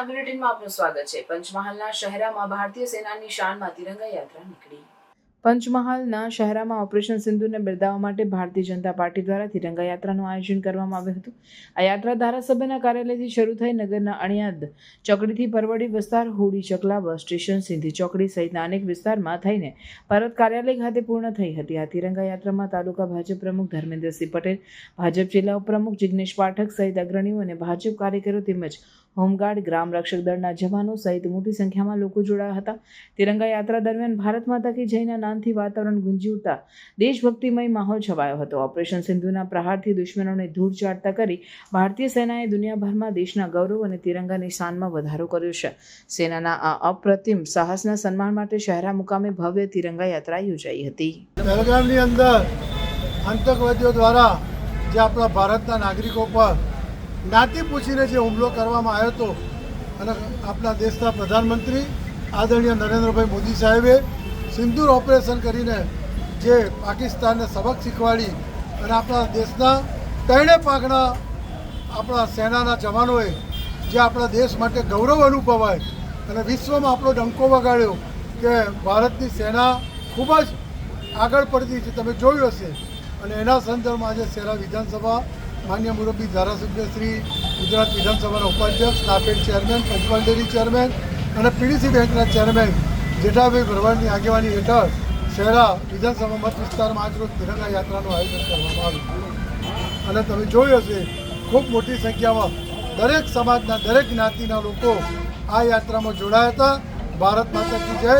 આ બુલેટિનમાં આપનું સ્વાગત છે। પંચમહાલના શહેરામાં ભારતીય સેનાની શાનમાં તિરંગા યાત્રા નીકળી। પંચમહાલના શહેરામાં ઓપરેશન સિંધુને બિરદાવવા માટે ભારતીય જનતા પાર્ટી દ્વારા તિરંગા યાત્રાનું આયોજન કરવામાં આવ્યું હતું। આ યાત્રા ધારાસભ્યના કાર્યાલયથી શરૂ થઈ નગરના અણિયાદ ચોકડીથી પરવડી વિસ્તાર, હોડી ચકલા બસ સ્ટેશન, સિંધી ચોકડી સહિતના અનેક વિસ્તારમાં થઈને ભારત કાર્યાલય ખાતે પૂર્ણ થઈ હતી। આ તિરંગા યાત્રામાં તાલુકા ભાજપ પ્રમુખ ધર્મેન્દ્રસિંહ પટેલ, ભાજપ જિલ્લા ઉપપ્રમુખ જિગ્નેશ પાઠક સહિત અગ્રણીઓ અને ભાજપ કાર્યકરો તેમજ હોમગાર્ડ, ગ્રામ રક્ષક દળના જવાનો સહિત મોટી સંખ્યામાં લોકો જોડાયા હતા। તિરંગા યાત્રા દરમિયાન ભારત માતા કી જયના નાદથી વાતાવરણ ગુંજી ઉઠતા દેશભક્તિમય માહોલ છવાયો હતો। ઓપરેશન સિંધુના પ્રહારથી દુશ્મનોને ધૂળ ચાટતા કરી ભારતીય સેનાએ દુનિયાભરમાં દેશના ગૌરવ અને તિરંગાની શાનમાં વધારો કર્યો છે। સેનાના આ અપ્રતિમ સાહસના સન્માન માટે શહેરા મુકામે ભવ્ય તિરંગા યાત્રા યોજાઈ હતી। પહેલગામની અંદર આતંકવાદીઓ દ્વારા જે આપણા ભારતના નાગરિકો પર જ્ઞાતિ પૂછીને જે હુમલો કરવામાં આવ્યો હતો અને આપણા દેશના પ્રધાનમંત્રી આદરણીય નરેન્દ્રભાઈ મોદી સાહેબે સિંદૂર ઓપરેશન કરીને જે પાકિસ્તાનને સબક શીખવાડી અને આપણા દેશના ત્રણેય પાકના આપણા સેનાના જવાનોએ જે આપણા દેશ માટે ગૌરવ અનુભવાય અને વિશ્વમાં આપણો ડંકો વગાડ્યો કે ભારતની સેના ખૂબ જ આગળ પડતી છે, તમે જોયું હશે। અને એના સંદર્ભમાં આજે શહેરા વિધાનસભા માન્ય મુરબ્બી ધારાસભ્ય શ્રી, ગુજરાત વિધાનસભાના ઉપાધ્યક્ષ, NAFED chairman, Panchmahal dairy chairman અને પીડીસી બેંકના ચેરમેન જેઠાભાઈ ભરવાડની આગેવાની હેઠળ શહેરા વિધાનસભા મત વિસ્તારમાં આજરોજ તિરંગા યાત્રાનું આયોજન કરવામાં આવ્યું। અને તમે જોયું હશે ખૂબ મોટી સંખ્યામાં દરેક સમાજના, દરેક જ્ઞાતિના લોકો આ યાત્રામાં જોડાયા હતા। ભારત માતા કી જય।